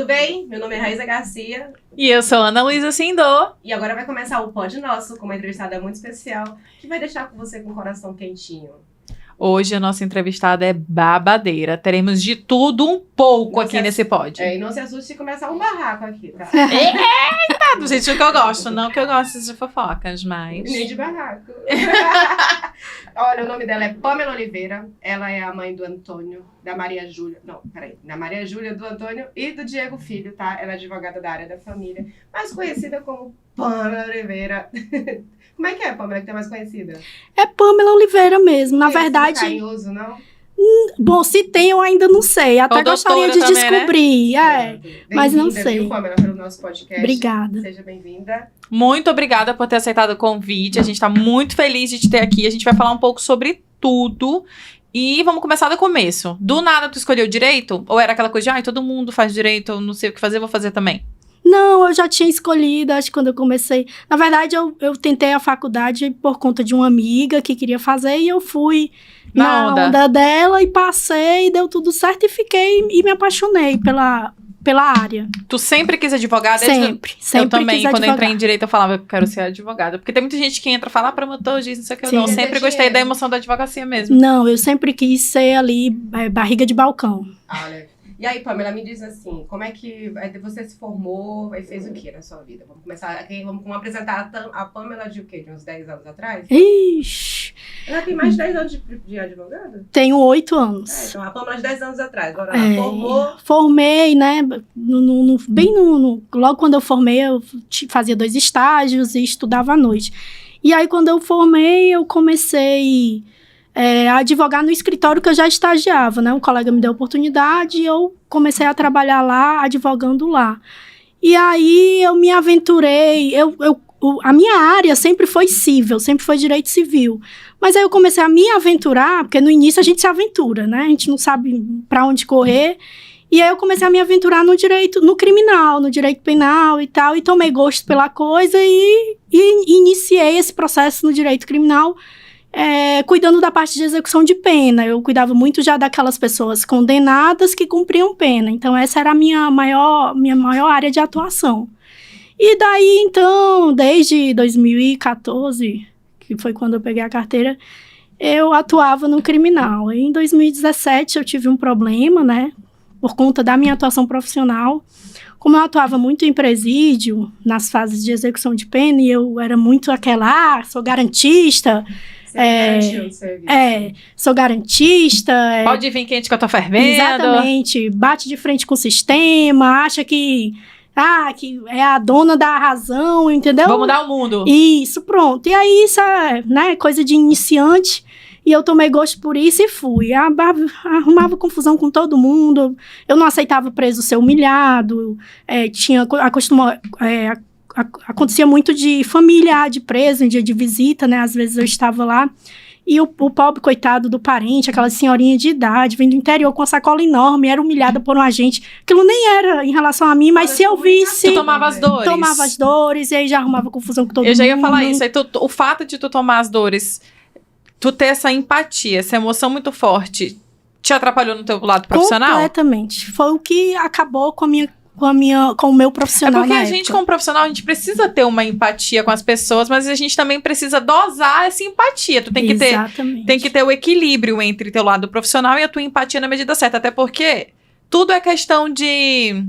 tudo bem? Meu nome é Raíza Garcia. E eu sou Ana Luísa Sindô. E agora vai começar o Pod Nosso com uma entrevistada muito especial que vai deixar você com o coração quentinho. Hoje a nossa entrevistada é babadeira. Teremos de tudo um pouco aqui nesse pod. E não se assuste se começar um barraco aqui, tá? Eita, do jeito que eu gosto. Não que eu gosto de fofocas, mas... Nem de barraco. Olha, o nome dela é Pamela Oliveira. Ela é a mãe do Antônio, da Maria Júlia. Não, peraí. Da Maria Júlia, do Antônio e do Diego Filho, tá? Ela é advogada da área da família, mais conhecida como Pamela Oliveira. Como é que é, Pamela, que tu é mais conhecida? É Pamela Oliveira mesmo. Na verdade... Carinhoso, não? Bom, se tem, eu ainda não sei. Até gostaria de também, descobrir. Né? Mas não sei. Viu, Pamela, pelo nosso podcast. Obrigada. Seja bem-vinda. Muito obrigada por ter aceitado o convite. A gente tá muito feliz de te ter aqui. A gente vai falar um pouco sobre tudo. E vamos começar do começo. Do nada, tu escolheu direito? Ou era aquela coisa de, todo mundo faz direito, eu não sei o que fazer, vou fazer também? Não, eu já tinha escolhido, acho que quando eu comecei... Na verdade, eu tentei a faculdade por conta de uma amiga que queria fazer e eu fui na onda dela e passei, deu tudo certo e fiquei e me apaixonei pela área. Tu sempre quis advogada? Sempre Eu também, quis quando advogar. eu entrei em direito, eu falava que eu quero ser advogada. Porque tem muita gente que entra e fala, promotor, juiz, não sei o que. Sim. Eu sempre gostei da emoção da advocacia mesmo. Não, eu sempre quis ser ali barriga de balcão. Olha... E aí, Pamela, me diz assim, como é que você se formou e fez o que na sua vida? Vamos começar aqui, vamos apresentar a Pamela de o quê? De uns 10 anos atrás? Ixi. Ela tem mais de 10 anos de advogada? Tenho 8 anos. Então, a Pamela de 10 anos atrás. Agora ela formou... Formei, né? Logo quando eu formei, eu fazia 2 estágios e estudava à noite. E aí, quando eu formei, eu comecei... a advogar no escritório que eu já estagiava, né? Um colega me deu a oportunidade e eu comecei a trabalhar lá, advogando lá. E aí eu me aventurei, a minha área sempre foi civil, sempre foi direito civil. Mas aí eu comecei a me aventurar, porque no início a gente se aventura, né? A gente não sabe para onde correr. E aí eu comecei a me aventurar no direito, no criminal, no direito penal e tal, e tomei gosto pela coisa e iniciei esse processo no direito criminal, cuidando da parte de execução de pena. Eu cuidava muito já daquelas pessoas condenadas que cumpriam pena. Então, essa era a minha maior área de atuação. E daí, então, desde 2014, que foi quando eu peguei a carteira, eu atuava no criminal. E em 2017, eu tive um problema, né? Por conta da minha atuação profissional. Como eu atuava muito em presídio, nas fases de execução de pena, e eu era muito aquela, sou garantista... sou garantista. Pode vir quente que eu tô fervendo. Exatamente. Bate de frente com o sistema, acha que é a dona da razão, entendeu? Vou mudar o mundo. Isso, pronto. E aí, isso é, né, coisa de iniciante. E eu tomei gosto por isso e fui. Arrumava confusão com todo mundo. Eu não aceitava preso ser humilhado. Acontecia muito de familiar de preso, em dia de visita, né? Às vezes eu estava lá e o pobre coitado do parente, aquela senhorinha de idade, vem do interior com uma sacola enorme, era humilhada por um agente. Aquilo nem era em relação a mim, mas se eu visse... Tu tomava as dores? Tomava as dores, e aí já arrumava confusão com todo mundo. Eu já ia falar isso. Aí o fato de tu tomar as dores, tu ter essa empatia, essa emoção muito forte, te atrapalhou no teu lado profissional? Completamente. Foi o que acabou com o meu profissional. É porque a gente, como profissional, a gente precisa ter uma empatia com as pessoas, mas a gente também precisa dosar essa empatia. Tu tem que ter o equilíbrio entre teu lado profissional e a tua empatia na medida certa. Até porque tudo é questão de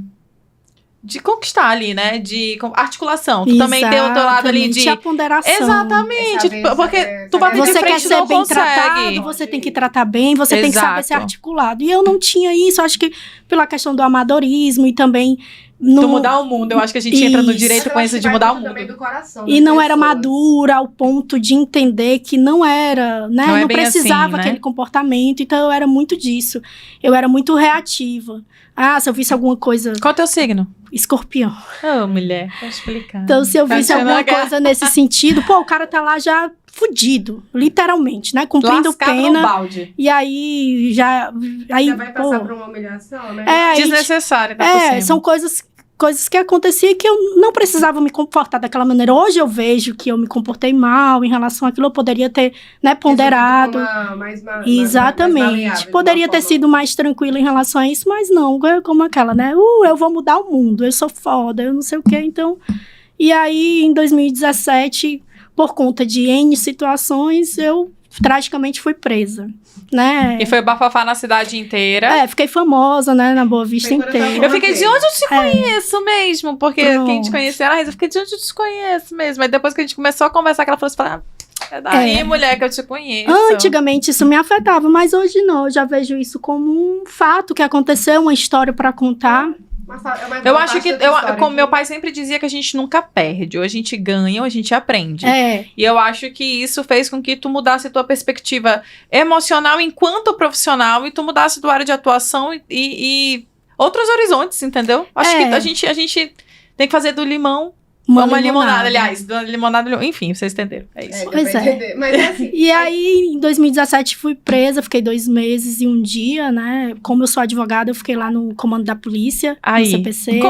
conquistar ali, né? De articulação. Tu também tem o teu lado ali de... a ponderação. Exatamente. Porque tu bater de você frente quer ser não bem consegue. Tratado, você tem que tratar bem, você tem que saber ser articulado. E eu não tinha isso, acho que pela questão do amadorismo e também... Tu mudar o mundo, eu acho que a gente entra no direito com isso de mudar o mundo. Do coração, e não era madura ao ponto de entender que não era, né? Não precisava assim, aquele comportamento, então eu era muito disso. Eu era muito reativa. Se eu visse alguma coisa... Qual é o teu signo? Escorpião. Mulher, vou explicar. Então, se eu visse alguma coisa nesse sentido, o cara tá lá já fudido, literalmente, né? Cumprindo lascado pena. no balde. E aí já vai passar por uma humilhação, né? Desnecessária, são coisas coisas que aconteciam que eu não precisava me comportar daquela maneira. Hoje eu vejo que eu me comportei mal em relação àquilo, eu poderia ter, né, ponderado. Exatamente. Mais poderia ter sido mais tranquila em relação a isso, mas não, como aquela, né? Eu vou mudar o mundo, eu sou foda, eu não sei o quê, então... E aí, em 2017, por conta de N situações, eu tragicamente fui presa, né? E foi bafafá na cidade inteira. Fiquei famosa, né, na Boa Vista inteira. Eu fiquei, de onde eu te conheço mesmo? Porque quem te conhecia, eu fiquei, de onde eu te conheço mesmo? Aí depois que a gente começou a conversar, que ela falou assim, é daí, mulher, que eu te conheço. Antigamente isso me afetava, mas hoje não, eu já vejo isso como um fato que aconteceu, uma história para contar. Eu acho que, como meu pai sempre dizia, que a gente nunca perde, ou a gente ganha, ou a gente aprende. E eu acho que isso fez com que tu mudasse tua perspectiva emocional enquanto profissional, e tu mudasse tua área de atuação e outros horizontes, entendeu? Acho que a gente tem que fazer do limão uma limonada, aliás, da limonada, enfim, vocês entenderam, é isso. Pois é. Mas assim, e aí, em 2017, fui presa, fiquei 2 meses e um dia, né, como eu sou advogada, eu fiquei lá no comando da polícia, no CPC.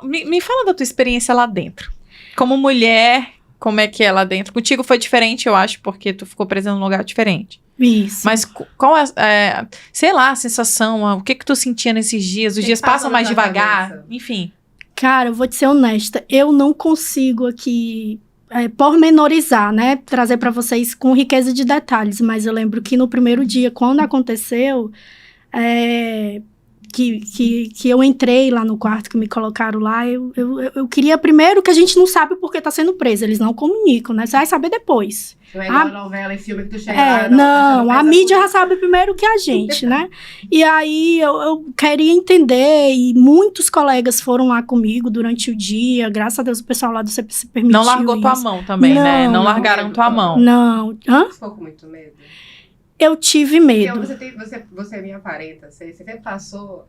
Me fala da tua experiência lá dentro, como mulher, como é que é lá dentro? Contigo foi diferente, eu acho, porque tu ficou presa num lugar diferente. Isso. Mas qual é, sei lá, a sensação, o que tu sentia nesses dias? Os dias passam mais devagar, enfim. Cara, eu vou te ser honesta, eu não consigo aqui pormenorizar, né? Trazer para vocês com riqueza de detalhes, mas eu lembro que no primeiro dia, quando aconteceu, que eu entrei lá no quarto, que me colocaram lá, eu queria primeiro, que a gente não sabe por que tá sendo preso, eles não comunicam, né? Você vai saber depois. Não é igual novela e filme que tu chega lá. Não, a mídia já sabe primeiro que a gente, né? E aí eu queria entender, e muitos colegas foram lá comigo durante o dia, graças a Deus o pessoal lá do CPC permitiu. Não largou tua mão também, né? Não largaram tua mão. Não. Você ficou com muito medo? Eu tive medo. Você é minha parenta, você sempre passou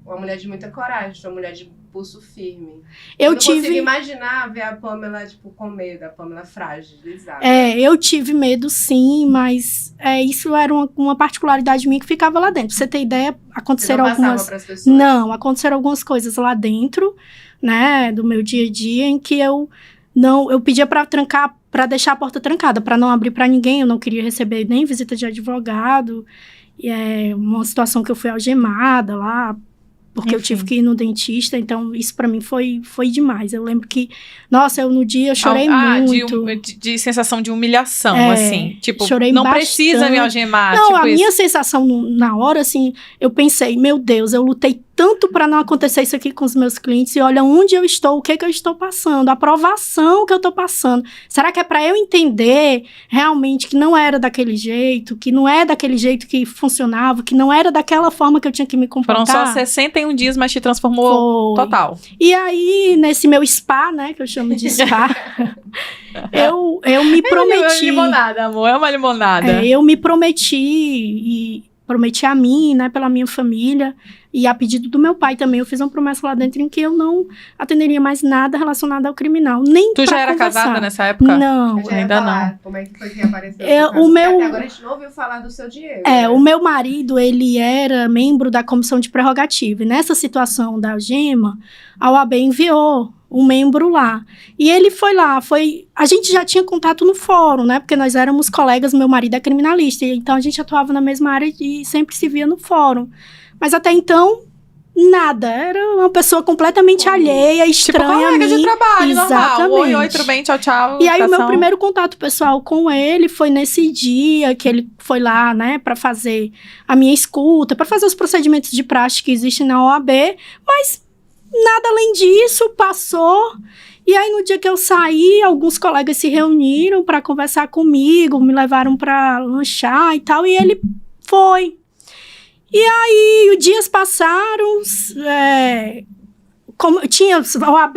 uma mulher de muita coragem, uma mulher de pulso firme. Eu não consigo imaginar ver a Pamela, tipo, com medo, a Pamela fragilizada. Eu tive medo, sim, mas isso era uma particularidade minha que ficava lá dentro. Pra você ter ideia, aconteceram algumas coisas lá dentro, né, do meu dia a dia, em que eu pedia pra trancar, pra deixar a porta trancada, pra não abrir pra ninguém, eu não queria receber nem visita de advogado. E uma situação que eu fui algemada lá, porque eu tive que ir no dentista, então isso pra mim foi demais. Eu lembro que, nossa, no dia eu chorei muito. De sensação de humilhação, assim. Tipo, chorei não bastante. Precisa me algemar. Não, tipo a minha sensação na hora, assim, eu pensei, meu Deus, eu lutei tanto para não acontecer isso aqui com os meus clientes, e olha onde eu estou, o que eu estou passando, a aprovação que eu estou passando. Será que é para eu entender realmente que não era daquele jeito, que não é daquele jeito que funcionava, que não era daquela forma que eu tinha que me comportar? Foram só 61 dias, mas te transformou total. E aí, nesse meu spa, né, que eu chamo de spa, eu me prometi... É uma limonada, amor, é uma limonada. Eu me prometi, e prometi a mim, né, pela minha família, e a pedido do meu pai também, eu fiz uma promessa lá dentro em que eu não atenderia mais nada relacionado ao criminal, nem pra Tu já era conversar. Casada nessa época? Não. Ainda não. Como é que foi que apareceu? Até agora a gente não ouviu falar do seu Diego. O meu marido, ele era membro da comissão de prerrogativa, e nessa situação da algema, a OAB enviou um membro lá. E ele foi lá, a gente já tinha contato no fórum, né? Porque nós éramos colegas, meu marido é criminalista, então a gente atuava na mesma área e sempre se via no fórum. Mas até então, nada. Era uma pessoa completamente alheia, estranha tipo, colega de trabalho, exatamente. Normal. Oi, tudo bem, tchau, tchau. E aí o meu primeiro contato pessoal com ele foi nesse dia que ele foi lá, né, para fazer a minha escuta, para fazer os procedimentos de praxe que existem na OAB, mas nada além disso, passou. E aí, no dia que eu saí, alguns colegas se reuniram para conversar comigo, me levaram para lanchar e tal, e ele foi. E aí, os dias passaram, tinha OAB,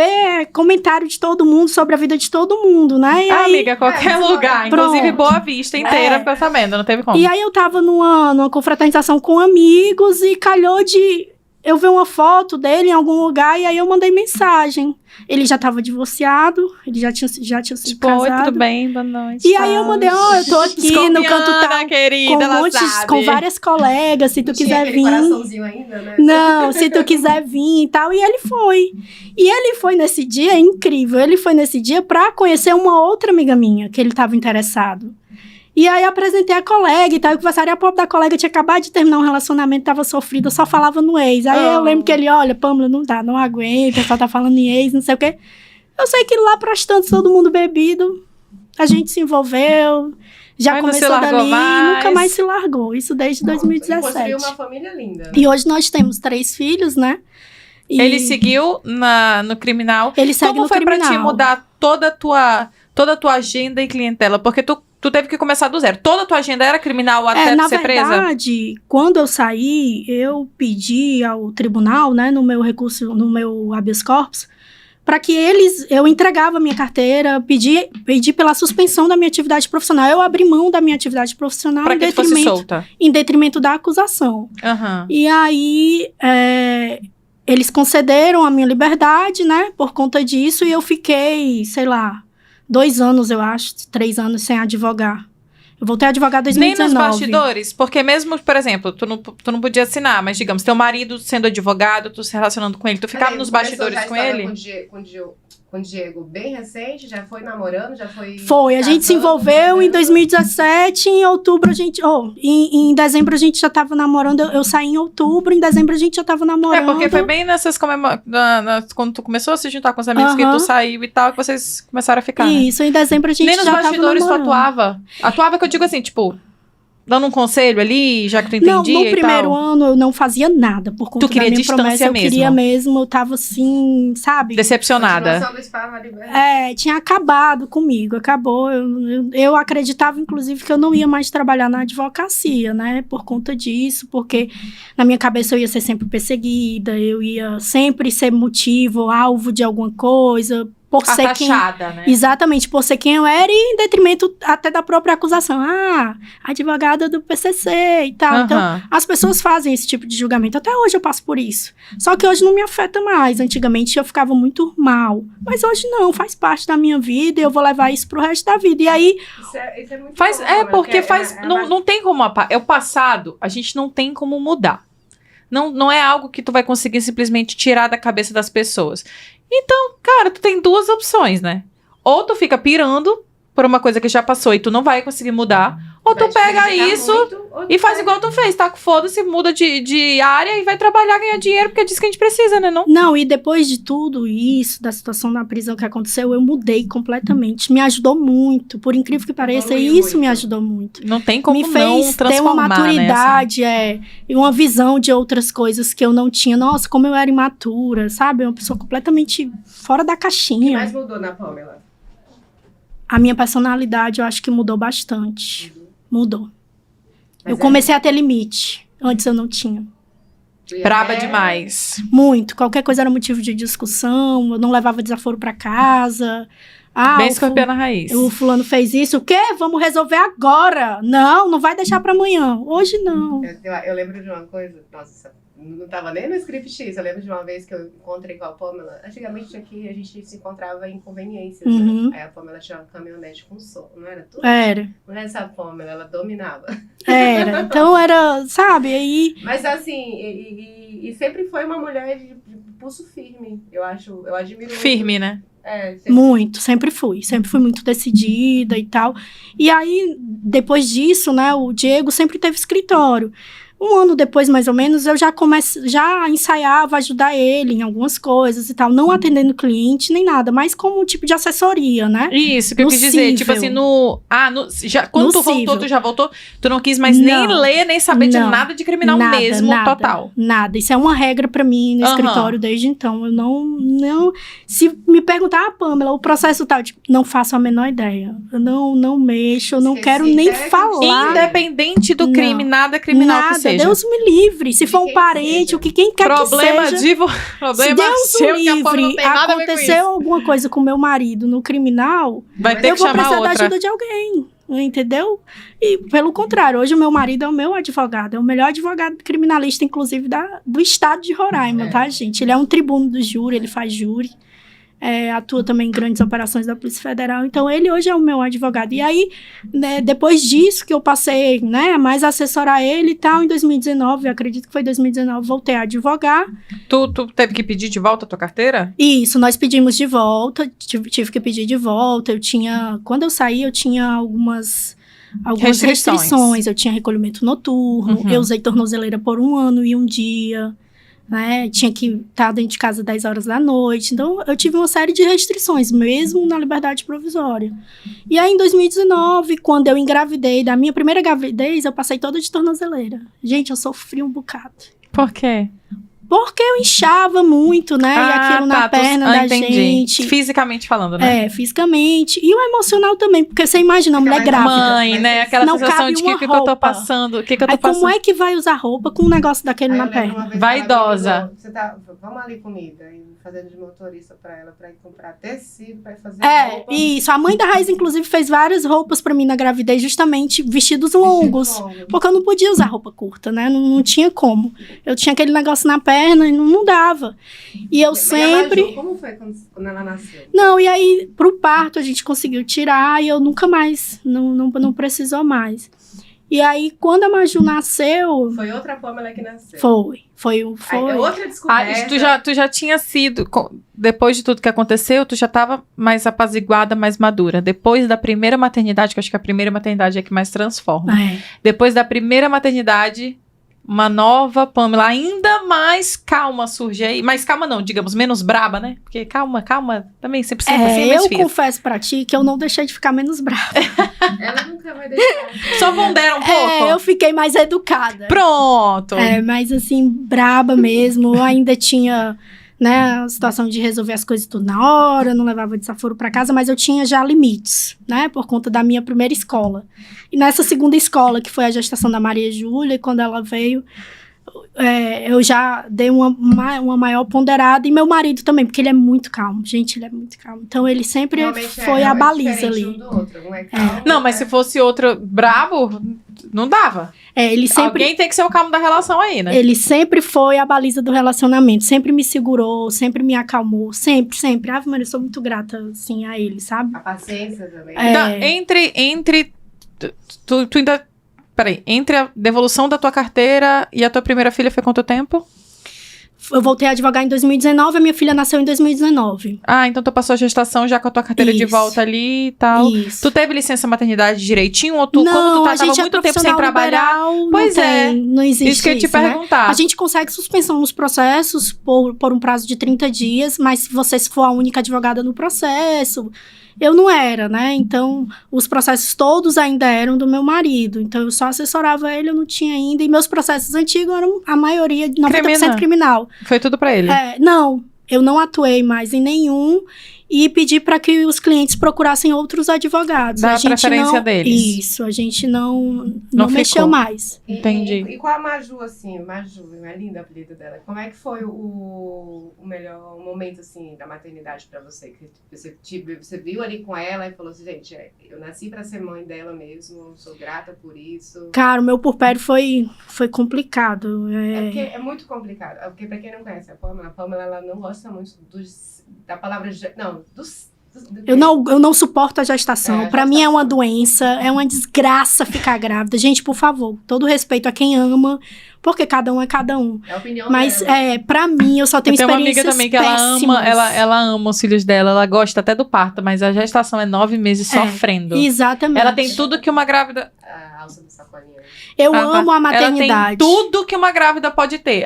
comentário de todo mundo sobre a vida de todo mundo, né? E aí, amiga, qualquer lugar, inclusive Boa Vista inteira, pensamento, não teve como. E aí eu tava numa confraternização com amigos e calhou de eu vi uma foto dele em algum lugar e aí eu mandei mensagem. Ele já tava divorciado, ele já tinha sido casado. Oi, tudo bem? Boa noite. E aí eu mandei, eu tô aqui no canto tal, querida, com várias colegas, se tu quiser vir. Coraçãozinho ainda, né? Não, se tu quiser vir e tal. E ele foi. E ele foi nesse dia, é incrível, ele foi nesse dia pra conhecer uma outra amiga minha, que ele tava interessado. E aí apresentei a colega e tal, e conversaram, e a pobre da colega tinha acabado de terminar um relacionamento, tava sofrida, só falava no ex. Aí eu lembro que ele, olha, Pâmela, não dá, não aguento, o pessoal tá falando em ex, não sei o quê. Eu sei que lá pras tantas, todo mundo bebido, a gente se envolveu, já começou dali, nunca mais se largou. Isso desde 2017. Construiu uma família linda, né? E hoje nós temos 3 filhos, né? E ele seguiu no criminal. Ele segue Como no foi criminal. pra ti mudar toda a tua agenda e clientela? Porque tu teve que começar do zero. Toda a tua agenda era criminal até tu ser presa? Na verdade, quando eu saí, eu pedi ao tribunal, né, no meu recurso, no meu habeas corpus, para que eu entregava a minha carteira, pedi pela suspensão da minha atividade profissional. Eu abri mão da minha atividade profissional pra que tu fosse solta? Em detrimento da acusação. Uhum. E aí, eles concederam a minha liberdade, né, por conta disso, e eu fiquei, sei lá, 2 anos, eu acho, 3 anos sem advogar. Eu voltei a advogar em 2019. Nem nos bastidores? Porque mesmo, por exemplo, tu não podia assinar, mas digamos, teu marido sendo advogado, tu se relacionando com ele, tu ficava nos bastidores com ele? Com o Diego bem recente, já foi namorando, já foi... Foi, a gente se envolveu em 2017, em outubro a gente... em dezembro a gente já tava namorando, eu saí em outubro, em dezembro a gente já tava namorando. Porque foi bem nessas quando tu começou a se juntar com os amigos que tu saiu e tal, que vocês começaram a ficar, Isso, em dezembro a gente já tava namorando. Nem nos bastidores tu atuava? Atuava que eu digo assim, tipo... Dando um conselho ali, já que tu entendia e tal? Não, no primeiro ano eu não fazia nada por conta da minha promessa. Eu queria mesmo, eu tava assim, sabe? Decepcionada. Tinha acabado comigo, acabou. Eu acreditava, inclusive, que eu não ia mais trabalhar na advocacia, né? Por conta disso, porque na minha cabeça eu ia ser sempre perseguida, eu ia sempre ser motivo, alvo de alguma coisa... Por ser taxada, né? Exatamente, por ser quem eu era e em detrimento até da própria acusação. Advogada do PCC e tal. Uhum. Então, as pessoas fazem esse tipo de julgamento. Até hoje eu passo por isso. Só que hoje não me afeta mais. Antigamente eu ficava muito mal. Mas hoje não, faz parte da minha vida e eu vou levar isso pro resto da vida. E aí... Isso é muito bom, porque não tem como... É o passado, a gente não tem como mudar. Não é algo que tu vai conseguir simplesmente tirar da cabeça das pessoas. Então, cara, tu tem 2 opções, né? Ou tu fica pirando por uma coisa que já passou e tu não vai conseguir mudar, ou tu pega isso e faz igual tu fez, tá? Foda-se, muda de área e vai trabalhar, ganhar dinheiro, porque é disso que a gente precisa, né? Não, e depois de tudo isso, da situação na prisão que aconteceu, eu mudei completamente. Me ajudou muito, por incrível que pareça, isso me ajudou muito. Não tem como me fez ter uma maturidade, e uma visão de outras coisas que eu não tinha. Nossa, como eu era imatura, sabe? Uma pessoa completamente fora da caixinha. O que mais mudou na Pâmela? A minha personalidade, eu acho que mudou bastante. Mudou. Eu comecei a ter limite. Antes eu não tinha. Braba demais. Muito. Qualquer coisa era motivo de discussão. Eu não levava desaforo pra casa. Bem escorpião na raiz. O fulano fez isso. O quê? Vamos resolver agora. Não vai deixar pra amanhã. Hoje não. Eu lembro de uma coisa. Nossa, não tava nem no script X. Eu lembro de uma vez que eu encontrei com a Pâmela. Antigamente aqui a gente se encontrava em conveniências, né? Aí a Pâmela tinha uma caminhonete com som, não era tudo? Era. Não era essa Pâmela, ela dominava. Era. Então era, sabe, aí... Mas assim, e sempre foi uma mulher de pulso firme. Eu admiro firme, muito. Né? Sempre fui muito decidida e tal. E aí, depois disso, né, o Diego sempre teve escritório. 1 ano depois, mais ou menos, eu já ensaiava ajudar ele em algumas coisas e tal, não atendendo cliente nem nada, mas como um tipo de assessoria, né? Isso, que eu quis dizer, tipo assim, quando tu voltou, tu já voltou, tu não quis mais nem ler, nem saber de nada de criminal mesmo, total. Nada, isso é uma regra pra mim no escritório desde então, eu não, se me perguntar, Pâmela, o processo tal, tipo, não faço a menor ideia, eu não mexo, eu não quero nem falar. Independente do crime, nada criminal que seja. Deus me livre. Se for um parente, o que quem quer que seja. Se Deus me livre, aconteceu alguma coisa com meu marido no criminal, vai ter que chamar outra. Eu vou precisar da ajuda de alguém. entendeu? E, pelo contrário, hoje o meu marido é o meu advogado, é o melhor advogado criminalista, inclusive, do estado de Roraima, tá, gente? Ele é um tribuno do júri, ele faz júri. Atua também em grandes operações da Polícia Federal, então ele hoje é o meu advogado. E aí, né, depois disso que eu passei, né, mais a assessorar ele e tal, em 2019, acredito que foi 2019, voltei a advogar. Tu teve que pedir de volta a tua carteira? Isso, nós pedimos de volta, tive que pedir de volta. Quando eu saí, eu tinha algumas restrições. Eu tinha recolhimento noturno, eu usei tornozeleira por 1 ano e 1 dia, né? Tinha que estar dentro de casa 10 horas da noite. Então, eu tive uma série de restrições, mesmo na liberdade provisória. E aí, em 2019, quando eu engravidei, da minha primeira gravidez, eu passei toda de tornozeleira. Gente, eu sofri um bocado. Por quê? Porque eu inchava muito, né? E aquilo na perna da gente. Fisicamente falando, né? Fisicamente. E o emocional também, porque você imagina, a mulher grávida. Mãe, né? Aquela sensação de o que eu tô passando. Como é que vai usar roupa com um negócio daquele na perna? Vaidosa. Vamos ali comigo, aí fazendo de motorista pra ela, pra ir comprar tecido, pra ir fazer roupa. Isso. A mãe da Raiz, inclusive, fez várias roupas pra mim na gravidez, justamente vestidos longos. Porque eu não podia usar roupa curta, né? Não tinha como. Eu tinha aquele negócio na perna e não dava. E eu sempre... Maju, como foi quando ela nasceu? Não, e aí, pro parto, a gente conseguiu tirar e eu nunca mais, não precisou mais. E aí, quando a Maju nasceu... Foi outra Pamela que nasceu. Foi. Outra descoberta. Tu já tinha sido... Depois de tudo que aconteceu, tu já estava mais apaziguada, mais madura. Depois da primeira maternidade, que eu acho que a primeira maternidade é que mais transforma. Depois da primeira maternidade... Uma nova Pamela, ainda mais calma surge aí. Mais calma não, digamos, menos braba, né? Porque calma, também sempre assim. Eu confesso pra ti que eu não deixei de ficar menos brava. Ela nunca vai deixar. Só pondera um pouco? Eu fiquei mais educada. Pronto. Mas assim, braba mesmo. Eu ainda tinha, né, a situação de resolver as coisas tudo na hora, não levava desaforo pra casa, mas eu tinha já limites, né, por conta da minha primeira escola. E nessa segunda escola, que foi a gestação da Maria Júlia, e quando ela veio, eu já dei uma maior ponderada, e meu marido também, porque ele é muito calmo. Gente, ele é muito calmo. Então, ele sempre foi a baliza ali. Um do outro. Um é calmo, não, mas se fosse outro brabo, não dava. Ele sempre... Alguém tem que ser o calmo da relação aí, né? Ele sempre foi a baliza do relacionamento. Sempre me segurou, sempre me acalmou. Sempre. Ave Maria, eu sou muito grata, assim, a ele, sabe? A paciência também. Entre... Tu ainda... Peraí, entre a devolução da tua carteira e a tua primeira filha foi quanto tempo? Eu voltei a advogar em 2019, a minha filha nasceu em 2019. Então tu passou a gestação já com a tua carteira de volta ali e tal. Isso. Tu teve licença maternidade direitinho? Ou tu, não, como tu tava muito tempo sem trabalhar? Pois não existe isso que eu ia te perguntar. Né? A gente consegue suspensão nos processos por um prazo de 30 dias, mas se você for a única advogada no processo... Eu não era, né? Então, os processos todos ainda eram do meu marido. Então, eu só assessorava ele, eu não tinha ainda. E meus processos antigos eram, a maioria, 90% criminal. Foi tudo pra ele? Não, eu não atuei mais em nenhum. E pedi para que os clientes procurassem outros advogados. Da preferência deles. Isso, a gente não mexeu mais. Entendi. E com a Maju, assim, é lindo o apelido dela. Como é que foi o melhor momento, assim, da maternidade para você? Que você viu ali com ela e falou assim, gente, eu nasci para ser mãe dela mesmo, sou grata por isso. Cara, o meu puerpério foi complicado. Porque é muito complicado. Porque pra quem não conhece a Pamela ela não gosta muito da palavra... Não, eu não suporto a gestação. Pra mim é uma doença, é uma desgraça ficar grávida. Gente, por favor, todo respeito a quem ama, porque cada um é cada um. É a opinião Mas dela. Pra mim, eu só tenho experiências péssimas. Eu tenho uma amiga também que ela ama os filhos dela, ela gosta até do parto, mas a gestação é 9 meses sofrendo. Exatamente. Ela tem tudo que uma grávida... A alça do sacolinho. Eu amo a maternidade. Ela tem tudo que uma grávida pode ter.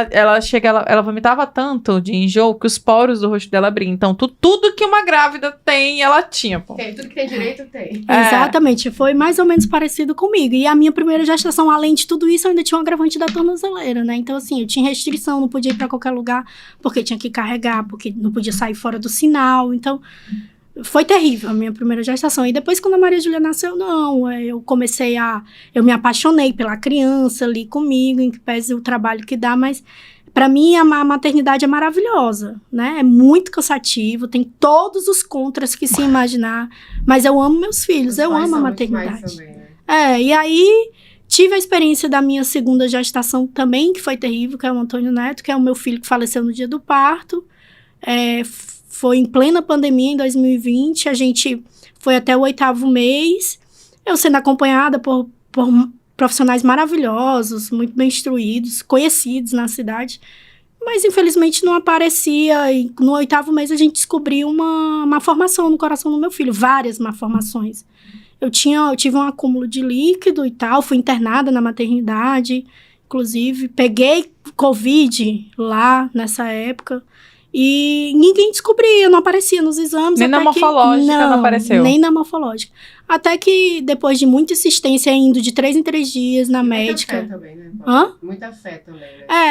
Ela vomitava tanto de enjoo que os poros do rosto dela abriam. Então, tudo que uma grávida tem, ela tinha, pô. Tudo que tem direito, tem. Exatamente. Foi mais ou menos parecido comigo. E a minha primeira gestação, além de tudo isso, eu ainda tinha um agravante da tornozeleira, né? Então, assim, eu tinha restrição, não podia ir pra qualquer lugar, porque tinha que carregar, porque não podia sair fora do sinal. Então... Foi terrível a minha primeira gestação. E depois, quando a Maria Júlia nasceu, eu eu me apaixonei pela criança ali comigo, em que pese o trabalho que dá, mas Para mim, a maternidade é maravilhosa, né? É muito cansativo, tem todos os contras que se imaginar, mas eu amo meus filhos, eu amo a maternidade. Também, né? E aí tive a experiência da minha segunda gestação também, que foi terrível, que é o Antônio Neto, que é o meu filho que faleceu no dia do parto. Foi em plena pandemia, em 2020, a gente foi até o 8º mês, eu sendo acompanhada por profissionais maravilhosos, muito bem instruídos, conhecidos na cidade, mas infelizmente não aparecia, e no 8º mês a gente descobriu uma malformação no coração do meu filho, várias malformações. Eu tive um acúmulo de líquido e tal, fui internada na maternidade, inclusive peguei Covid lá nessa época, e ninguém descobria, não aparecia nos exames. Nem na morfológica não apareceu. Nem na morfológica. Até que, depois de muita insistência, indo de 3 em 3 dias na médica... Muita fé também, né? Muita fé também,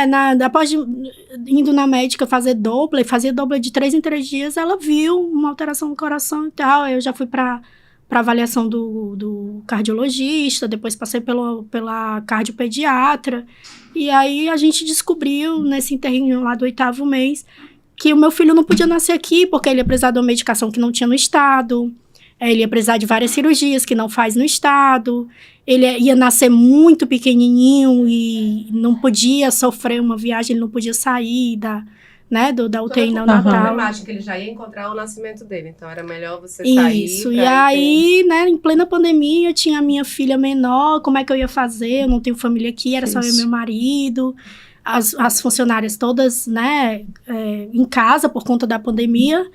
né? Após indo na médica fazer fazia Doppler de 3 em 3 dias, ela viu uma alteração no coração e tal. Eu já fui para avaliação do cardiologista, depois passei pela cardiopediatra. E aí a gente descobriu, nesse interregno lá do 8º mês, que o meu filho não podia nascer aqui, porque ele ia precisar de uma medicação que não tinha no estado, ele ia precisar de várias cirurgias que não faz no estado, ele ia nascer muito pequenininho e não podia sofrer uma viagem, ele não podia sair da UTI neonatal. A problemática que ele já ia encontrar o nascimento dele, então era melhor você sair. Isso, e aí, né, em plena pandemia, tinha a minha filha menor, como é que eu ia fazer? Eu não tenho família aqui, era só eu e meu marido, as funcionárias todas, né, em casa por conta da pandemia,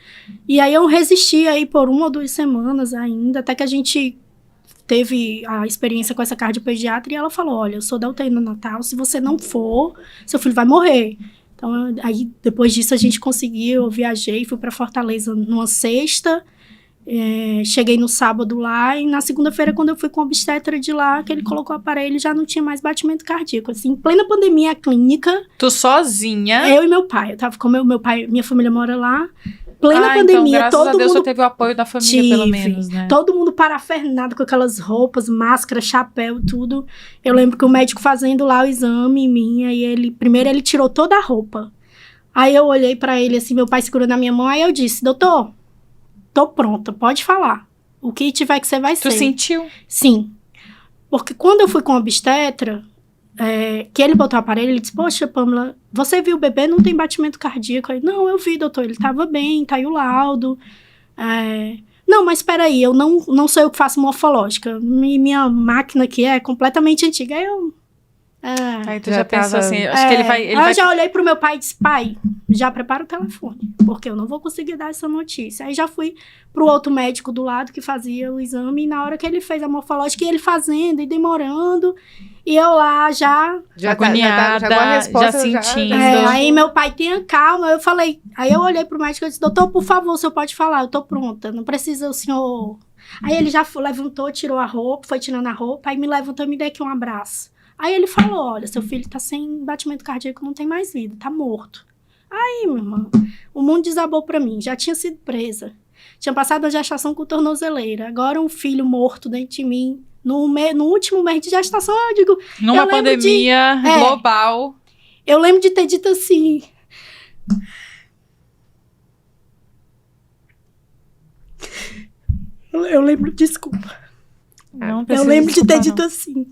e aí eu resisti aí por 1 ou 2 semanas ainda, até que a gente teve a experiência com essa cardiopediatra e ela falou, olha, eu sou da UTI neonatal, se você não for, seu filho vai morrer. Então, aí, depois disso, a gente conseguiu, eu viajei, fui para Fortaleza numa sexta, cheguei no sábado lá, e na segunda-feira, quando eu fui com o obstetra de lá, que ele colocou o aparelho, já não tinha mais batimento cardíaco. Assim, em plena pandemia, a clínica... Tu sozinha? Eu e meu pai. Eu tava com meu pai, minha família mora lá. Plena pandemia, então, todo mundo... graças a Deus, você teve o apoio da família, pelo menos, né? Todo mundo parafernado com aquelas roupas, máscara, chapéu, tudo. Eu lembro que o médico fazendo lá o exame em mim, aí primeiro ele tirou toda a roupa. Aí eu olhei pra ele, assim, meu pai segurando a minha mão, aí eu disse, doutor, tô pronta, pode falar. O que tiver que você vai ser. Tu sentiu? Sim. Porque quando eu fui com o obstetra, que ele botou o aparelho, ele disse, poxa, Pamela, você viu o bebê, não tem batimento cardíaco? Aí, não, eu vi, doutor, ele tava bem, tá aí o laudo. Não, mas espera aí, eu não sou eu que faço morfológica. Minha máquina aqui é completamente antiga. Aí tu já pensou assim, acho que ele vai... Eu já olhei pro meu pai e disse, pai, já prepara o telefone, porque eu não vou conseguir dar essa notícia. Aí já fui pro outro médico do lado que fazia o exame, e na hora que ele fez a morfológica, e ele fazendo e demorando, e eu lá já agoniada, já sentindo. Aí meu pai, tenha calma, eu falei, aí eu olhei pro médico e disse, doutor, por favor, o senhor pode falar, eu tô pronta, não precisa o senhor... Aí ele já levantou, tirou a roupa, foi tirando a roupa, aí me levantou e me deu aqui um abraço. Aí ele falou, olha, seu filho tá sem batimento cardíaco, não tem mais vida, tá morto. Aí, meu irmão, o mundo desabou pra mim, já tinha sido presa, tinha passado a gestação com tornozeleira, agora um filho morto dentro de mim, no último mês de gestação, eu digo... Numa pandemia global. Eu lembro de ter dito assim... Eu lembro, desculpa. Eu lembro de ter dito assim...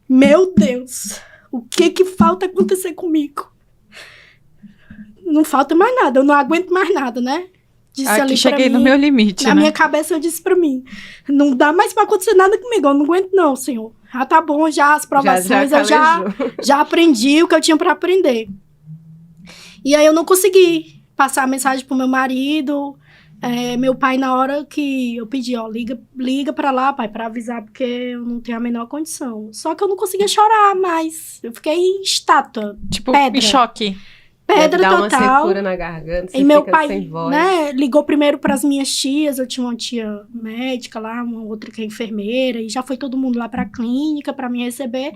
Meu Deus, o que falta acontecer comigo? Não falta mais nada, eu não aguento mais nada, né? Disse ali cheguei no meu limite, na minha cabeça eu disse pra mim, não dá mais pra acontecer nada comigo, eu não aguento não, senhor. Já tá bom, já as provações, eu já aprendi o que eu tinha pra aprender. E aí eu não consegui passar a mensagem pro meu marido. Meu pai, na hora que eu pedi, ó, liga pra lá, pai, pra avisar, porque eu não tenho a menor condição. Só que eu não conseguia chorar mais. Eu fiquei em estátua, tipo, pedra. Em choque. Pedra dá total. Uma secura na garganta, você e meu fica pai, sem voz. né, ligou primeiro pras minhas tias, eu tinha uma tia médica lá, uma outra que é enfermeira, e já foi todo mundo lá pra clínica pra me receber.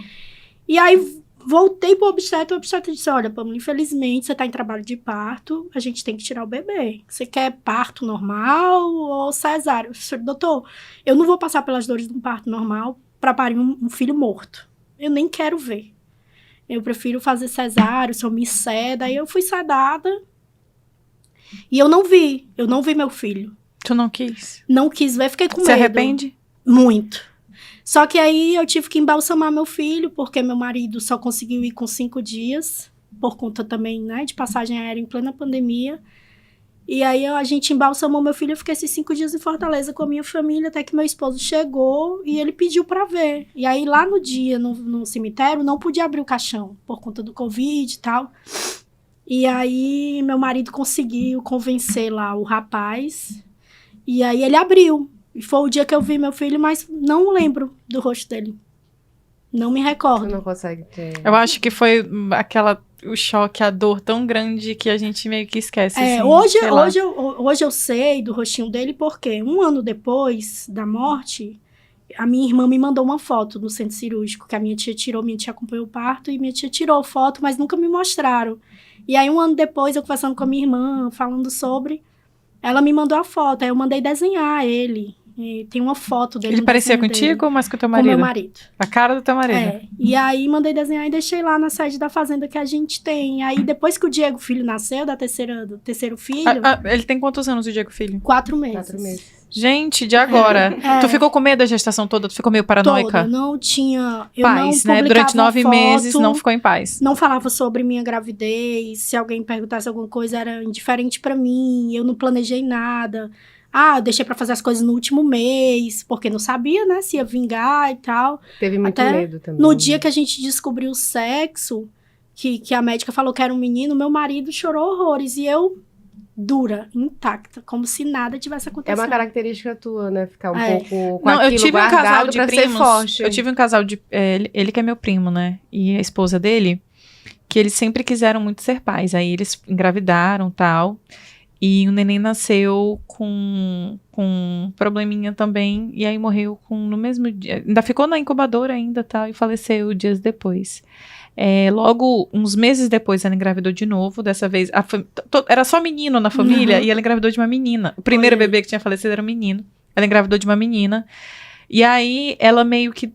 E aí... Voltei pro obstetra, o obstetra disse, olha, Pamela, infelizmente você tá em trabalho de parto, a gente tem que tirar o bebê. Você quer parto normal ou cesárea? Eu disse, doutor, eu não vou passar pelas dores de um parto normal pra parir um filho morto. Eu nem quero ver. eu prefiro fazer cesárea, se eu me ceda. Aí eu fui sedada e eu não vi meu filho. Tu não quis? Não quis ver, fiquei com medo. Se arrepende? Muito. Só que aí eu tive que embalsamar meu filho, porque meu marido só conseguiu ir com 5 dias, por conta também, né, de passagem aérea em plena pandemia. E aí a gente embalsamou meu filho, eu fiquei esses 5 dias em Fortaleza com a minha família, até que meu esposo chegou e ele pediu pra ver. E aí lá no dia, no cemitério, não podia abrir o caixão, por conta do Covid e tal. E aí meu marido conseguiu convencer lá o rapaz, e aí ele abriu. E foi o dia que eu vi meu filho, mas não lembro do rosto dele. Não me recordo. Você não consegue ter... Eu acho que foi o choque, a dor tão grande que a gente meio que esquece. Assim, hoje eu sei do rostinho dele porque 1 ano depois da morte, a minha irmã me mandou uma foto no centro cirúrgico, que a minha tia acompanhou o parto, e minha tia tirou foto, mas nunca me mostraram. E aí 1 ano depois, eu conversando com a minha irmã, falando sobre, ela me mandou a foto, aí eu mandei desenhar ele. E tem uma foto dele. Ele parecia contigo ou mais com o teu marido? Com meu marido. A cara do teu marido. É. E aí mandei desenhar e deixei lá na sede da fazenda que a gente tem. Aí depois que o Diego Filho nasceu, do terceiro filho... Ele tem quantos anos, o Diego Filho? 4 meses. 4 meses. Gente, de agora. Tu ficou com medo da gestação toda? Tu ficou meio paranoica? Toda. Não tinha... Eu paz, não né? Durante 9 foto, meses não ficou em paz. Não falava sobre minha gravidez. Se alguém perguntasse alguma coisa, era indiferente pra mim. Eu não planejei nada. Eu deixei pra fazer as coisas no último mês, porque não sabia, né, se ia vingar e tal. Teve muito medo também. No dia que a gente descobriu o sexo, que a médica falou que era um menino, meu marido chorou horrores. E eu, dura, intacta, como se nada tivesse acontecido. É uma característica tua, né? Ficar um pouco com não, aquilo eu tive um casal de pra primos. ser forte. Eu tive um casal de... ele que é meu primo, né? E a esposa dele, que eles sempre quiseram muito ser pais. Aí eles engravidaram e tal... E o neném nasceu com um probleminha também, e aí morreu no mesmo dia. Ainda ficou na incubadora ainda, tá? E faleceu dias depois. Logo, uns meses depois, ela engravidou de novo. Dessa vez, era só menino na família, e ela engravidou de uma menina. O primeiro bebê que tinha falecido era um menino. Ela engravidou de uma menina. E aí, ela meio que...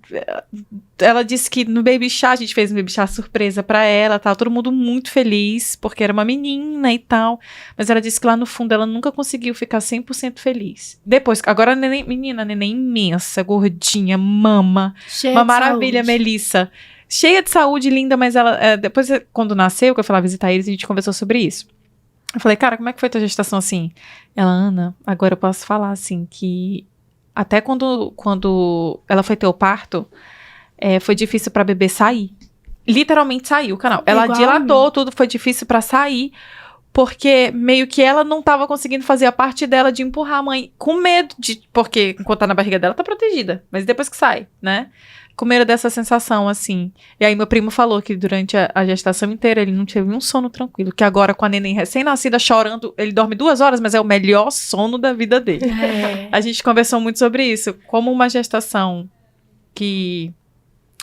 Ela disse que no Baby Chá, a gente fez um Baby Chá surpresa pra ela, tal, todo mundo muito feliz, porque era uma menina e tal. Mas ela disse que lá no fundo, ela nunca conseguiu ficar 100% feliz. Depois, agora a neném imensa, gordinha, mama. Cheia uma de maravilha, saúde. Melissa. Cheia de saúde, linda, mas ela... depois, quando nasceu, que eu fui lá visitar eles, a gente conversou sobre isso. Eu falei, cara, como é que foi tua gestação assim? Ela, Ana, agora eu posso falar assim, que... Até quando ela foi ter o parto, foi difícil pra bebê sair. Literalmente saiu o canal. Ela dilatou, tudo foi difícil pra sair, porque meio que ela não tava conseguindo fazer a parte dela de empurrar a mãe, com medo de... Porque enquanto tá na barriga dela, tá protegida. Mas depois que sai, né? Com medo dessa sensação, assim. E aí meu primo falou que durante a gestação inteira ele não teve um sono tranquilo. Que agora com a neném recém-nascida chorando, ele dorme 2 horas, mas é o melhor sono da vida dele. A gente conversou muito sobre isso. Como uma gestação que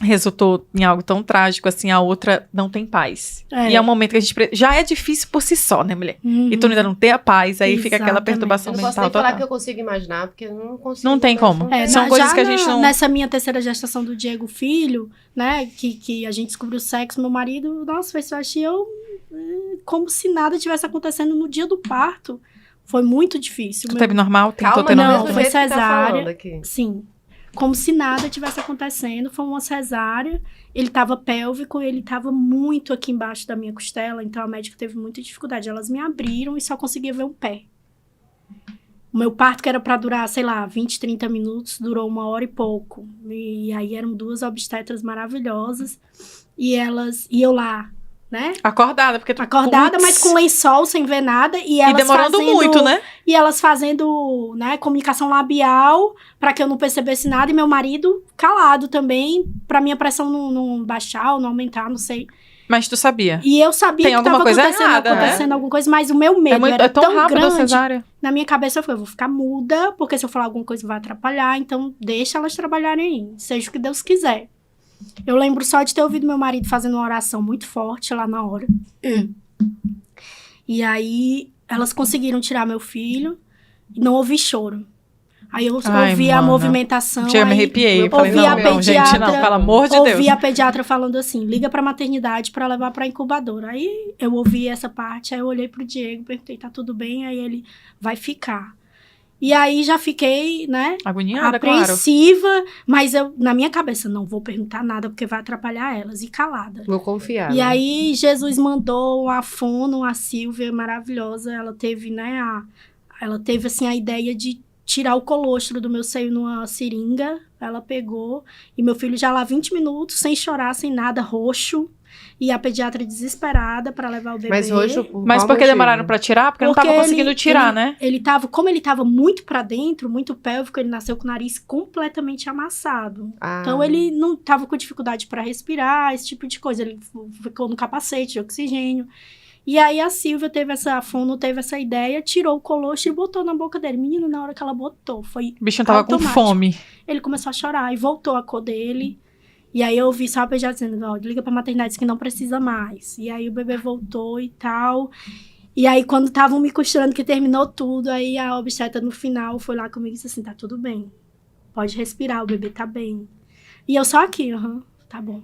resultou em algo tão trágico, assim, a outra não tem paz. E é um momento que a gente... Já é difícil por si só, né, mulher? E tu ainda não tem a paz, aí fica aquela perturbação mental. Eu não posso nem falar que eu consigo imaginar, porque eu não consigo. Não tem como. São coisas que a gente não... Nessa minha terceira gestação do Diego Filho, né, que a gente descobriu o sexo, meu marido, nossa, fez faixa, e eu... Como se nada tivesse acontecendo no dia do parto. Foi muito difícil. Tu teve normal? Calma, ter não, normal? foi cesárea. Tá aqui. Sim. Como se nada tivesse acontecendo, foi uma cesárea, ele estava pélvico, ele estava muito aqui embaixo da minha costela, então a médica teve muita dificuldade. Elas me abriram e só conseguia ver um pé. O meu parto, que era para durar, sei lá, 20, 30 minutos, durou 1 hora e pouco. E aí eram 2 obstetras maravilhosas, e eu lá, né? Acordada, porque tu... Acordada, mas com lençol, sem ver nada. E elas demorando muito, né? E elas fazendo, né, comunicação labial, pra que eu não percebesse nada. E meu marido calado também, pra minha pressão não baixar ou não aumentar, não sei. Mas tu sabia? E eu sabia Tem que tava acontecendo alguma coisa, mas o meu medo era tão rápido grande. A cesárea. Na minha cabeça eu falei, eu vou ficar muda, porque se eu falar alguma coisa vai atrapalhar. Então deixa elas trabalharem aí, seja o que Deus quiser. Eu lembro só de ter ouvido meu marido fazendo uma oração muito forte lá na hora. E aí, elas conseguiram tirar meu filho e não ouvi choro. Aí eu ouvi a movimentação. Eu me arrepiei. Eu falei, não, gente, não, pelo amor de Deus. Ouvi a pediatra falando assim, liga pra maternidade pra levar pra incubadora. Aí eu ouvi essa parte, aí eu olhei pro Diego, perguntei, tá tudo bem? Aí ele, vai ficar. E aí já fiquei, né, agoniada, apreensiva, claro. Mas eu, na minha cabeça, não vou perguntar nada, porque vai atrapalhar elas, e calada. Vou confiar. E aí Jesus mandou a fono, a Silvia, maravilhosa, ela teve, né, ela teve, assim, a ideia de tirar o colostro do meu seio numa seringa, ela pegou, e meu filho já lá 20 minutos, sem chorar, sem nada, roxo, e a pediatra desesperada pra levar o bebê. Mas roxo, mas por que demoraram pra tirar? Porque não tava conseguindo tirar, né? Como ele tava muito pra dentro, muito pélvico, ele nasceu com o nariz completamente amassado. Então ele não tava com dificuldade pra respirar, esse tipo de coisa. Ele ficou no capacete de oxigênio. E aí a Silvia a fono teve essa ideia, tirou o colostro e botou na boca dele. Menino, na hora que ela botou, foi o bichinho tava automático. Com fome. Ele começou a chorar e voltou a cor dele. E aí eu ouvi só a pediatra dizendo, ó, liga pra maternidade que não precisa mais. E aí o bebê voltou e tal. E aí quando estavam me costurando que terminou tudo, aí a obstetra no final foi lá comigo e disse assim, tá tudo bem. Pode respirar, o bebê tá bem. E eu só aqui, tá bom.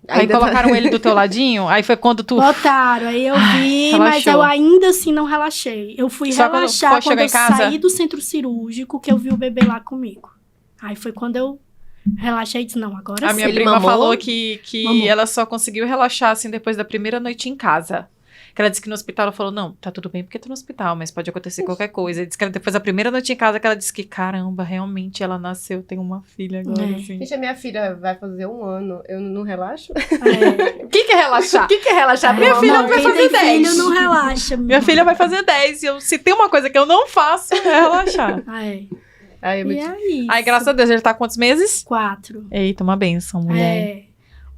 Aí colocaram ele do teu ladinho, aí foi quando tu... Botaram, aí eu vi, mas eu ainda assim não relaxei. Eu fui só relaxar quando eu saí do centro cirúrgico, que eu vi o bebê lá comigo. Aí foi quando eu relaxei e disse, não, agora sim. A minha prima falou que ela só conseguiu relaxar, assim, depois da primeira noite em casa. Que ela disse que no hospital, ela falou, não, tá tudo bem porque tô no hospital, mas pode acontecer qualquer coisa. E disse que depois da primeira noite em casa, que ela disse que, caramba, realmente ela nasceu, tem uma filha agora, assim. Gente, a minha filha vai fazer 1 ano, eu não relaxo? O que é relaxar? O que é relaxar? Minha filha vai fazer 10. Filho não relaxa. Minha filha vai fazer 10. E se tem uma coisa que eu não faço, é relaxar. Aí, graças a Deus, ele tá há quantos meses? 4. Eita, uma benção, mulher.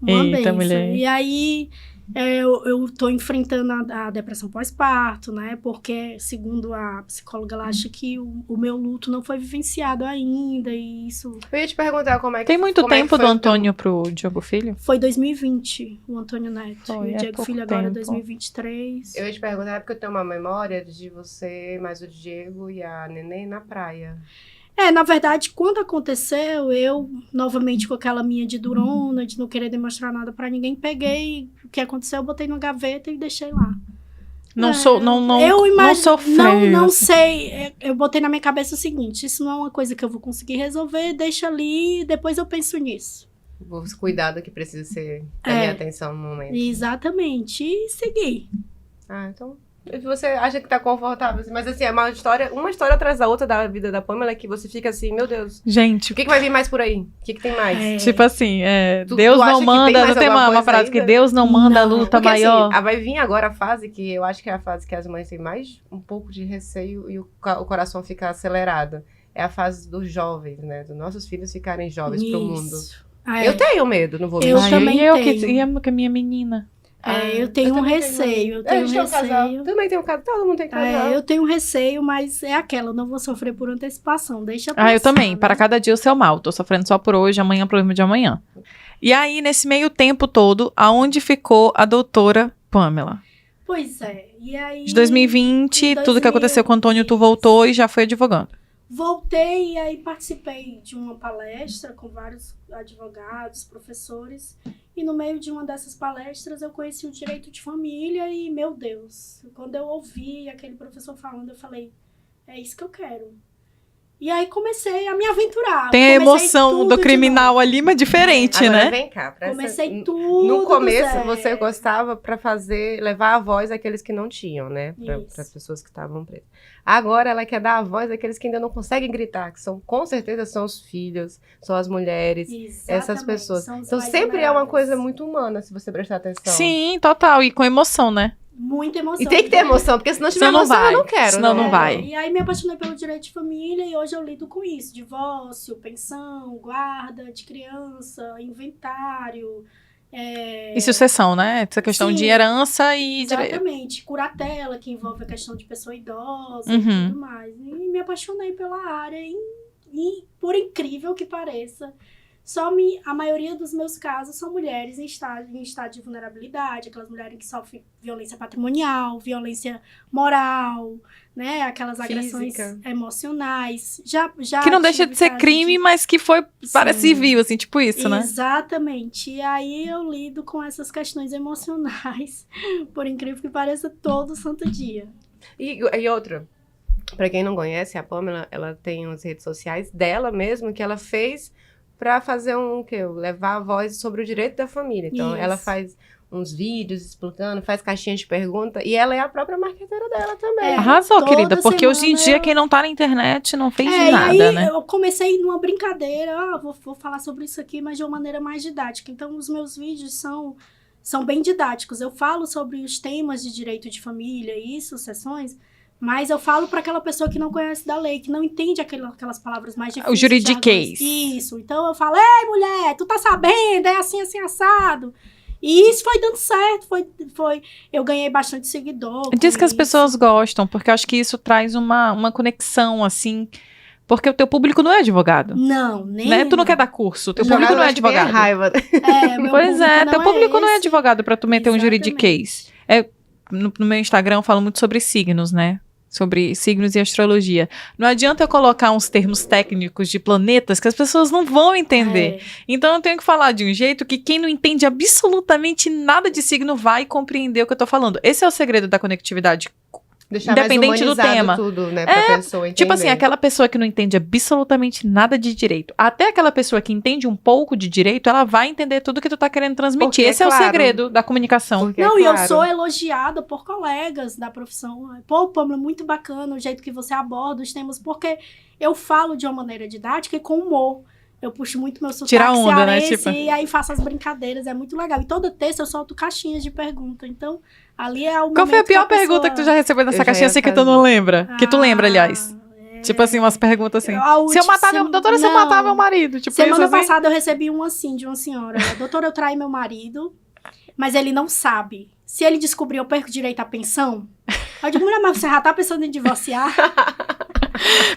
Uma benção. Mulher. E aí, eu tô enfrentando a depressão pós-parto, né? Porque, segundo a psicóloga, ela acha que o meu luto não foi vivenciado ainda, e isso... Eu ia te perguntar como é que... Tem muito tempo do Antônio pro Diogo Filho? Foi 2020, o Antônio Neto. E o Diego Filho agora é 2023. Eu ia te perguntar, porque eu tenho uma memória de você, mais o Diego e a Neném na praia. Na verdade, quando aconteceu, eu, novamente com aquela minha de durona, de não querer demonstrar nada pra ninguém, peguei o que aconteceu, botei na gaveta e deixei lá. Não sofreu. Não sei, eu botei na minha cabeça o seguinte, isso não é uma coisa que eu vou conseguir resolver, deixa ali, depois eu penso nisso. Vou cuidar do que precisa ser a minha atenção no momento. Exatamente, e seguir. Então... Você acha que tá confortável, mas assim, é uma história atrás da outra da vida da Pamela, que você fica assim, meu Deus. Gente. O que vai vir mais por aí? O que tem mais? Tipo assim, Deus não manda, não tem uma frase que Deus não manda a luta maior. Assim, vai vir agora a fase que eu acho que é a fase que as mães têm mais um pouco de receio e o coração fica acelerado. É a fase dos jovens, né? Dos nossos filhos ficarem jovens pro mundo. Eu tenho medo, não vou mentir. Eu também tenho. E eu que a minha menina. Eu tenho um receio. Também tenho um casal, todo mundo tem casal. Eu tenho um receio, mas é aquela, eu não vou sofrer por antecipação, deixa passar. Eu também, né? Para cada dia o seu mal, tô sofrendo só por hoje, amanhã problema de amanhã. E aí, nesse meio tempo todo, aonde ficou a doutora Pamela? Pois e aí... De 2020, tudo que aconteceu com o Antônio, tu voltou e já foi advogando. Voltei e aí participei de uma palestra com vários advogados, professores, e no meio de uma dessas palestras eu conheci o direito de família e, meu Deus, quando eu ouvi aquele professor falando, eu falei, é isso que eu quero. E aí comecei a me aventurar. Tem a emoção do criminal ali, mas diferente, agora, né? Vem cá. Comecei tudo. No começo, você gostava pra levar a voz àqueles que não tinham, né? Para as pessoas que estavam presas. Agora ela quer dar a voz àqueles que ainda não conseguem gritar, que com certeza são os filhos, são as mulheres, essas pessoas. Então sempre é uma coisa muito humana, se você prestar atenção. Sim, total. E com emoção, né? Muita emoção. E tem que ter emoção, porque se não tiver emoção, eu não quero. Senão não vai. E aí me apaixonei pelo direito de família e hoje eu lido com isso. Divórcio, pensão, guarda de criança, inventário. E sucessão, né? Essa questão de herança e... Exatamente. Curatela, que envolve a questão de pessoa idosa e tudo mais. E me apaixonei pela área e por incrível que pareça, A maioria dos meus casos são mulheres em estado de vulnerabilidade, aquelas mulheres que sofrem violência patrimonial, violência moral, né? Aquelas agressões emocionais. Já que não deixa de ser crime, mas que foi para civil, assim, tipo isso, né? Exatamente. E aí eu lido com essas questões emocionais, por incrível que pareça, todo santo dia. E outra, pra quem não conhece, a Pamela, ela tem as redes sociais dela mesmo, que ela fez para fazer levar a voz sobre o direito da família. Então, ela faz uns vídeos explicando, faz caixinhas de pergunta, e ela é a própria marqueteira dela também. Arrasou, querida, porque hoje em dia quem não tá na internet não fez nada, e aí, né? Eu comecei numa brincadeira, vou falar sobre isso aqui, mas de uma maneira mais didática. Então, os meus vídeos são bem didáticos. Eu falo sobre os temas de direito de família e sucessões, mas eu falo para aquela pessoa que não conhece da lei, que não entende aquelas palavras mais difíceis. O juridiquês. Isso. Então eu falo, ei, mulher, tu tá sabendo, é assim, assim, assado. E isso foi dando certo, eu ganhei bastante seguidor. Diz que as pessoas gostam, porque eu acho que isso traz uma conexão, assim, porque o teu público não é advogado. Não, nem. Né? Tu não quer dar curso, teu público não é advogado. Raiva. Pois é, teu público não é advogado pra tu meter um juridiquês. No meu Instagram eu falo muito sobre signos, né? Sobre signos e astrologia. Não adianta eu colocar uns termos técnicos de planetas que as pessoas não vão entender. Então eu tenho que falar de um jeito que quem não entende absolutamente nada de signo vai compreender o que eu tô falando. Esse é o segredo da conectividade. Deixar independente mais do tema. Tudo, né, pra pessoa entender. Tipo assim, aquela pessoa que não entende absolutamente nada de direito, até aquela pessoa que entende um pouco de direito, ela vai entender tudo que tu tá querendo transmitir. Porque, esse é o segredo da comunicação. Não, e eu sou elogiada por colegas da profissão. Pô, Pamela, muito bacana o jeito que você aborda os temas, porque eu falo de uma maneira didática e com humor. Eu puxo muito meu sotaque Tira onda, cearense, né? Tipo... e aí faço as brincadeiras, é muito legal. E todo texto eu solto caixinhas de pergunta, então ali é o Qual foi a pior pergunta que tu já recebeu nessa caixinha assim que tu não lembra? Que tu lembra, aliás. Tipo assim, umas perguntas assim. Se eu matar doutora, se eu matar meu marido. Tipo, semana assim? passada eu recebi uma assim, de uma senhora. Doutora, eu traí meu marido, mas ele não sabe. Se ele descobrir, eu perco direito à pensão? Eu digo, mulher, mas você já tá pensando em divorciar?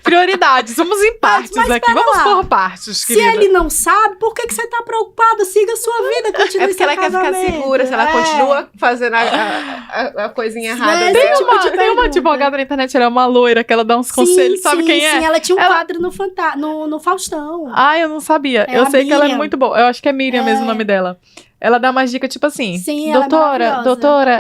Prioridades, vamos em partes aqui. Vamos por partes, querida. Se ele não sabe, por que você tá preocupada? Siga a sua vida, continue porque ela quer ficar segura, se ela continua fazendo a coisinha errada. Tem uma advogada na internet, ela é uma loira, que ela dá uns conselhos, sabe quem é? Sim, ela tinha um quadro no Faustão. Ah, eu não sabia. Eu sei que ela é muito boa. Eu acho que é Miriam mesmo o nome dela. Ela dá umas dicas, tipo assim, sim, doutora,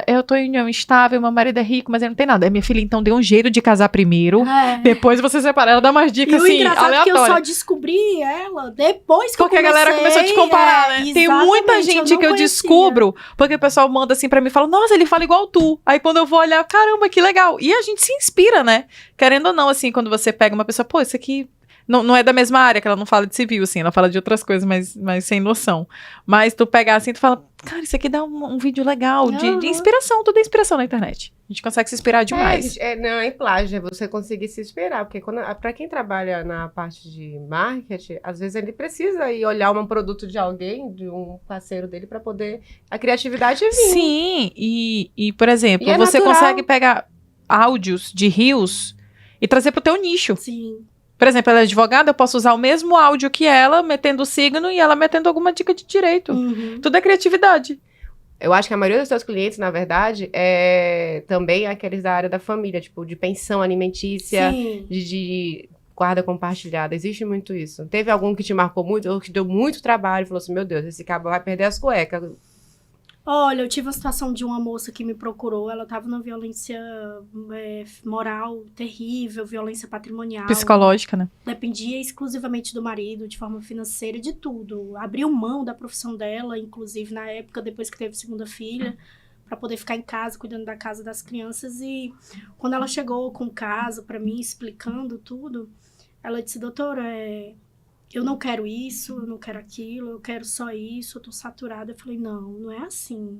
eu tô em união estável, meu marido é rico, mas ele não tem nada. Aí minha filha, então, dê um jeito de casar primeiro, depois você separa. Ela dá umas dicas, assim, aleatórias. Que eu só descobri ela depois que porque a galera começou a te comparar, né? Tem muita gente que eu descubro, porque o pessoal manda assim pra mim e fala, nossa, ele fala igual tu. Aí quando eu vou olhar, caramba, que legal. E a gente se inspira, né? Querendo ou não, assim, quando você pega uma pessoa, pô, isso aqui... Não é da mesma área, que ela não fala de civil, assim, ela fala de outras coisas, mas sem noção. Mas tu pegar assim, tu fala, cara, isso aqui dá um vídeo legal, de inspiração, tudo é inspiração na internet. A gente consegue se inspirar demais. Não é plágio, é você conseguir se inspirar, porque pra quem trabalha na parte de marketing, às vezes ele precisa ir olhar um produto de alguém, de um parceiro dele, pra poder a criatividade vir. Sim, e por exemplo, você consegue pegar áudios de rios e trazer pro teu nicho. Sim. Por exemplo, ela é advogada, eu posso usar o mesmo áudio que ela, metendo o signo e ela metendo alguma dica de direito. Tudo é criatividade. Eu acho que a maioria dos seus clientes, na verdade, é também aqueles da área da família, tipo, de pensão alimentícia, de guarda compartilhada. Existe muito isso. Teve algum que te marcou muito, ou que deu muito trabalho, falou assim, meu Deus, esse cabo vai perder as cuecas. Olha, eu tive a situação de uma moça que me procurou, ela estava numa violência moral terrível, violência patrimonial. Psicológica, né? Dependia exclusivamente do marido, de forma financeira, de tudo. Abriu mão da profissão dela, inclusive na época, depois que teve segunda filha, para poder ficar em casa, cuidando da casa das crianças. E quando ela chegou com o caso para mim, explicando tudo, ela disse, doutora, eu não quero isso, eu não quero aquilo, eu quero só isso, eu tô saturada. Eu falei, não é assim.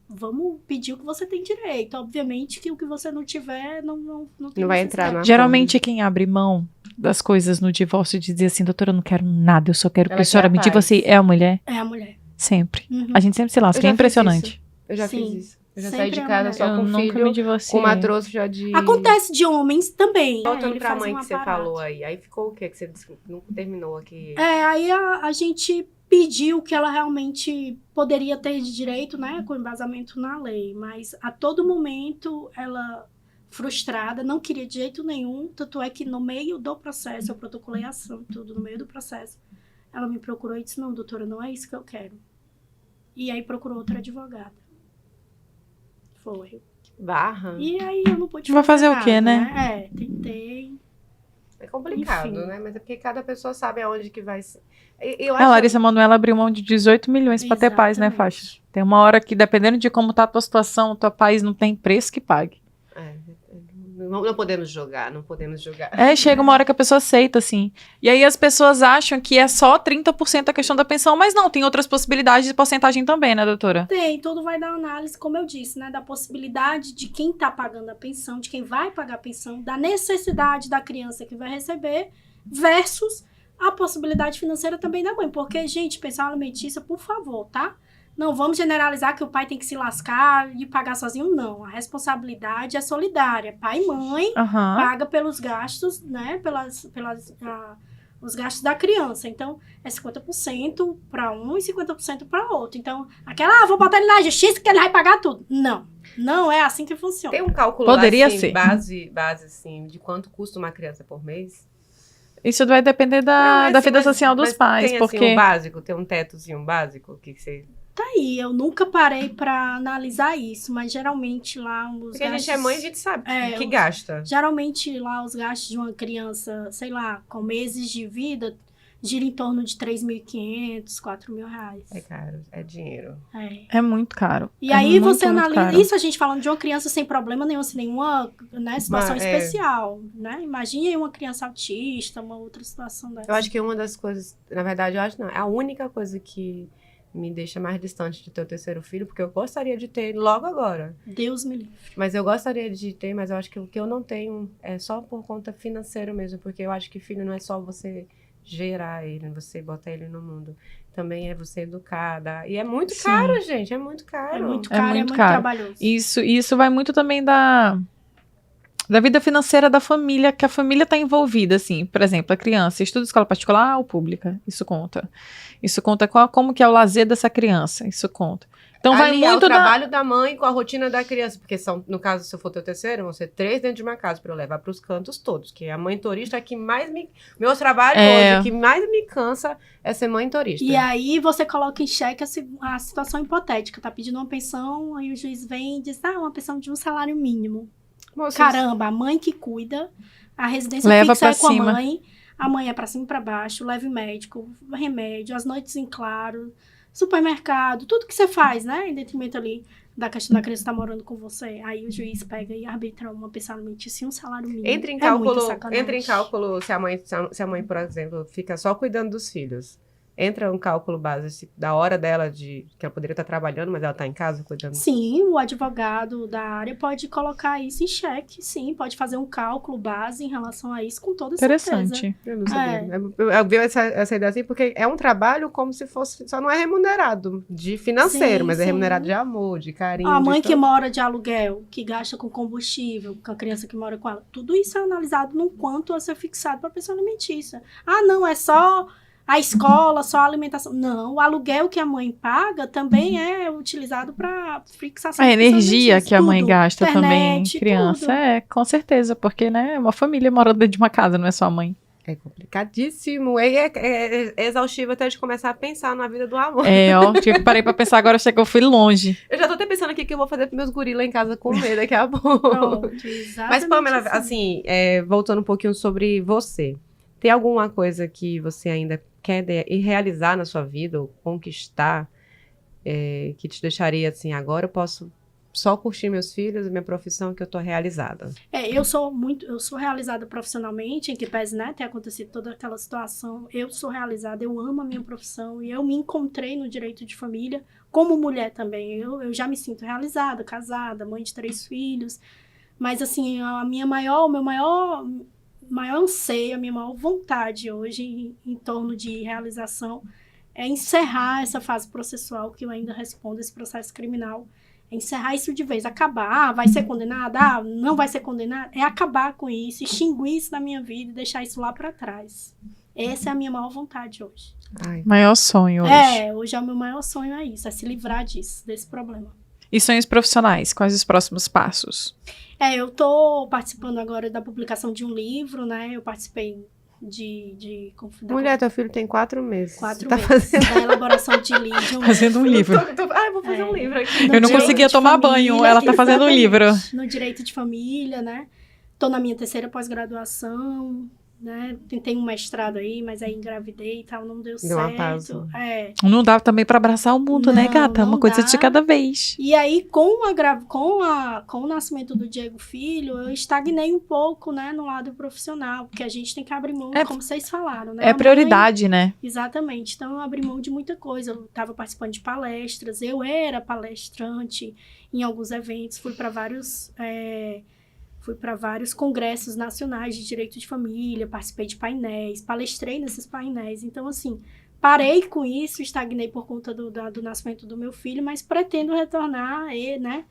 Vamos pedir o que você tem direito. Obviamente que o que você não tiver, não vai entrar na Geralmente quem abre mão das coisas no divórcio diz assim, doutora, eu não quero nada, eu só quero que a senhora me diga, você é a mulher? É a mulher. Sempre. A gente sempre se lasca, é impressionante. Eu já fiz isso. Eu já Sempre saí de é a casa mulher. só Eu com nunca filho, me divorciei. com uma trouxa já de... Acontece de homens também. Voltando ele pra faz mãe um que você aparato. falou aí ficou o quê? Que você disse que não terminou aqui? Aí a gente pediu que ela realmente poderia ter de direito, né, com embasamento na lei, mas a todo momento ela, frustrada, não queria de jeito nenhum, tanto é que no meio do processo, eu protocolei a ação, tudo no meio do processo, ela me procurou e disse, não, doutora, não é isso que eu quero. E aí procurou outra advogada. Foi. Barra. E aí eu não pude Vai fazer nada, o quê, né? Tentei. É complicado, Enfim. né? Mas é porque cada pessoa sabe aonde que vai... Eu A acho Larissa Manoela abriu mão de 18 milhões pra ter paz, né, Exatamente. Faixa? Tem uma hora que, dependendo de como tá a tua situação, o teu país não tem preço que pague. não podemos jogar, não podemos jogar. Chega uma hora que a pessoa aceita, assim. E aí as pessoas acham que é só 30% a questão da pensão, mas não, tem outras possibilidades de porcentagem também, né, doutora? Tem, tudo vai dar análise, como eu disse, né? Da possibilidade de quem está pagando a pensão, de quem vai pagar a pensão, da necessidade da criança que vai receber, versus a possibilidade financeira também da mãe. Porque, gente, pensão alimentícia, por favor, tá? Não vamos generalizar que o pai tem que se lascar e pagar sozinho, não. A responsabilidade é solidária. Pai e mãe paga pelos gastos, né? Os gastos da criança. Então, é 50% para um e 50% para outro. Então, vou botar ele na justiça que ele vai pagar tudo. Não. Não é assim que funciona. Tem um cálculo Poderia assim, ser. base assim, de quanto custa uma criança por mês? Isso vai depender da vida social dos pais, tem, porque... assim, um básico, tem um tetozinho básico que você... Tá aí, eu nunca parei pra analisar isso, mas geralmente lá os Porque gastos... a gente é mãe, a gente sabe que gasta. Geralmente lá os gastos de uma criança, sei lá, com meses de vida, gira em torno de R$3.500, R$4.000. É caro, é dinheiro. É muito caro. E aí muito, você muito analisa, caro. isso a gente falando de uma criança sem problema nenhum, sem nenhuma, né, situação especial, né? Imagine uma criança autista, uma outra situação dessa. Eu acho que uma das coisas, na verdade, eu acho não, é a única coisa que me deixa mais distante de ter o terceiro filho, porque eu gostaria de ter logo agora. Deus me livre. Mas eu gostaria de ter, mas eu acho que o que eu não tenho é só por conta financeira mesmo, porque eu acho que filho não é só você gerar ele, você botar ele no mundo. Também é você educar, e é muito caro, gente, é muito caro. É muito caro, é muito caro. trabalhoso. Isso vai muito também da vida financeira da família, que a família tá envolvida, assim. Por exemplo, a criança estuda escola particular ou pública? Isso conta. Isso conta como que é o lazer dessa criança, isso conta. Então vai muito o trabalho da mãe com a rotina da criança, porque no caso, se eu for teu terceiro, vão ser 3 dentro de uma casa para eu levar para os cantos todos, que a mãe turista é que mais meus trabalhos hoje, que mais me cansa é ser mãe turista. E aí você coloca em xeque a situação hipotética, tá pedindo uma pensão, aí o juiz vem e diz, uma pensão de um salário mínimo. Moças, Caramba, a mãe que cuida, a residência leva fixa é com cima. a mãe é pra cima e pra baixo, leve médico, remédio, as noites em claro, supermercado, tudo que você faz, né? Em detrimento ali da questão da criança estar morando com você. Aí o juiz pega e arbitra uma pensão alimentícia e um salário mínimo. Entra em cálculo se a mãe, por exemplo, fica só cuidando dos filhos. Entra um cálculo base da hora dela que ela poderia estar trabalhando, mas ela está em casa cuidando. Sim, o advogado da área pode colocar isso em xeque, sim, pode fazer um cálculo base em relação a isso com toda certeza. Interessante. Eu não sabia. Eu vi essa ideia assim, porque é um trabalho como se fosse, só não é remunerado de financeiro, mas é remunerado de amor, de carinho. A mãe que mora de aluguel, que gasta com combustível, com a criança que mora com ela, tudo isso é analisado num quanto a ser fixado para a pensão alimentícia. Não, é só a escola, só a alimentação. Não, o aluguel que a mãe paga também é utilizado para fixação. A energia que a mãe tudo. gasta Internet, também, criança. tudo. Com certeza, porque, né, uma família mora dentro de uma casa, não é só a mãe. É complicadíssimo. É exaustivo até de começar a pensar na vida do amor. Parei pra pensar agora, achei que eu fui longe. Eu já tô até pensando aqui que eu vou fazer pros meus guris lá em casa comer daqui a pouco. Pronto, Mas, Pamela, assim, voltando um pouquinho sobre você. Tem alguma coisa que você ainda quer realizar na sua vida, ou conquistar, que te deixaria assim, agora eu posso só curtir meus filhos, minha profissão, que eu tô realizada? Eu sou realizada profissionalmente, em que pese, né, ter acontecido toda aquela situação, eu sou realizada, eu amo a minha profissão, e eu me encontrei no direito de família, como mulher também, eu já me sinto realizada, casada, mãe de 3 filhos, mas assim, o meu maior anseio, a minha maior vontade hoje em torno de realização é encerrar essa fase processual que eu ainda respondo esse processo criminal encerrar isso de vez, acabar, vai ser condenada, não vai ser condenada, é acabar com isso, extinguir isso da minha vida e deixar isso lá pra trás. Essa é a minha maior vontade hoje. Maior sonho hoje. Hoje é o meu maior sonho, é isso, é se livrar disso, desse problema. E sonhos profissionais, quais os próximos passos? Eu tô participando agora da publicação de um livro, né, eu participei Mulher, teu filho tem 4 meses. 4 tá meses. fazendo Da elaboração de livro. Fazendo um livro. vou fazer um livro aqui. Eu não conseguia tomar banho, ela tá fazendo um livro. No direito de família, né? Tô na minha 3ª pós-graduação, né? Tentei um mestrado aí, mas aí engravidei e tal, não deu certo. Uma pausa. Não dá também pra abraçar o mundo, né, gata? Uma coisa de cada vez. E aí, com o nascimento do Diego Filho, eu estagnei um pouco, né, no lado profissional, porque a gente tem que abrir mão, como vocês falaram, né? É prioridade, né? Exatamente. Então, eu abri mão de muita coisa. Eu estava participando de palestras, eu era palestrante em alguns eventos, fui para vários congressos nacionais de direito de família, participei de painéis, palestrei nesses painéis. Então, assim, parei com isso, estagnei por conta do nascimento do meu filho, mas pretendo retornar, né?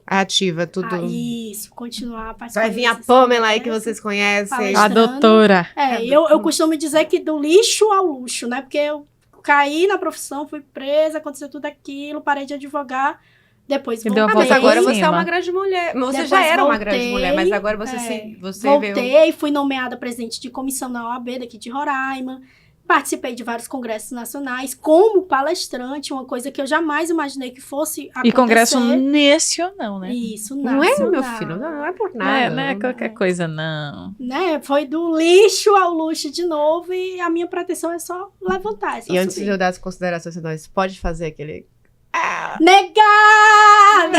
Ativa, tudo. Isso, continuar participando. Vai vir a Pamela aí que vocês conhecem. A doutora. Eu costumo dizer que do lixo ao luxo, né? Porque eu caí na profissão, fui presa, aconteceu tudo aquilo, parei de advogar. Depois voltei. Mas agora você é uma grande mulher. Você depois já era uma grande mulher, mas agora você voltei, fui nomeada presidente de comissão na OAB daqui de Roraima. Participei de vários congressos nacionais como palestrante, uma coisa que eu jamais imaginei que fosse acontecer. E congresso nacional, né? Isso, nacional. Não é, meu filho? Não é por nada. Não é qualquer coisa, não. Né? Foi do lixo ao luxo de novo e a minha pretensão é só levantar. E antes de eu dar as considerações finais, pode fazer aquele... Negada!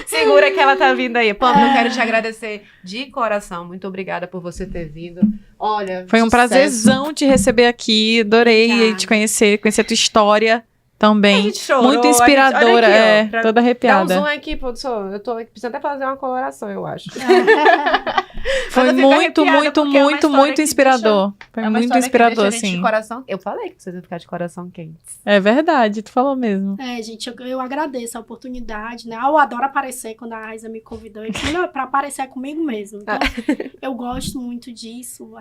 Segura que ela tá vindo aí. Pamela, eu quero te agradecer de coração. Muito obrigada por você ter vindo. Olha, foi um prazerzão te receber aqui. Adorei te conhecer a tua história também. A gente chorou, muito inspiradora, aqui, toda arrepiada. Dá um zoom aqui, produção. Eu tô precisando até fazer uma coloração, eu acho. Foi muito inspirador. Foi muito inspirador, assim. De coração. Eu falei que vocês iam ficar de coração quente. É verdade, tu falou mesmo. Gente, eu agradeço a oportunidade, né? Eu adoro aparecer quando a Raíza me convidou. Eu disse, pra aparecer comigo mesmo. Então, eu gosto muito disso,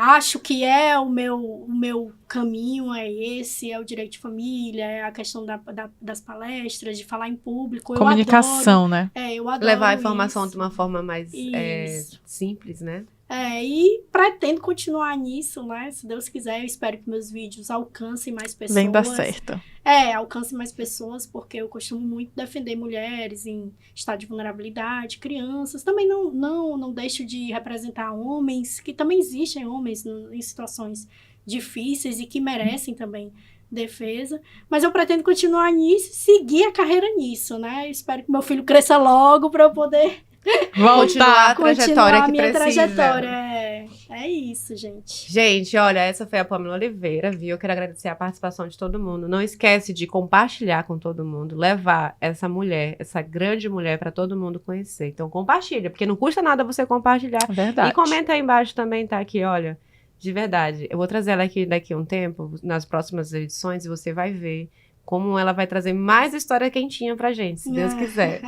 Acho que o meu caminho é esse, é o direito de família, é a questão das palestras, de falar em público. Comunicação, né? Eu adoro levar a informação de uma forma mais simples, né? E pretendo continuar nisso, né? Se Deus quiser, eu espero que meus vídeos alcancem mais pessoas. Vem dar certo. Alcancem mais pessoas, porque eu costumo muito defender mulheres em estado de vulnerabilidade, crianças. Também não deixo de representar homens, que também existem homens em situações difíceis e que merecem também defesa. Mas eu pretendo continuar nisso, seguir a carreira nisso, né? Eu espero que meu filho cresça logo para eu poder... Continuar a trajetória que precisa. Trajetória. É isso, gente. Gente, olha, essa foi a Pamela Oliveira, viu? Eu quero agradecer a participação de todo mundo. Não esquece de compartilhar com todo mundo, levar essa mulher, essa grande mulher para todo mundo conhecer. Então compartilha, porque não custa nada você compartilhar. Verdade. E comenta aí embaixo também, tá? Aqui, olha, de verdade. Eu vou trazer ela aqui daqui a um tempo, nas próximas edições, e você vai ver como ela vai trazer mais história quentinha pra gente, se Deus quiser.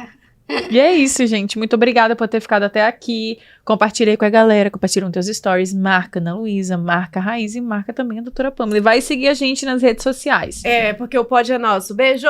E é isso, gente. Muito obrigada por ter ficado até aqui. Compartilhei com a galera, compartilha nos teus stories. Marca Ana Luísa, marca a Raiz e marca também a doutora Pamela. E vai seguir a gente nas redes sociais. Porque o pódio é nosso. Beijo!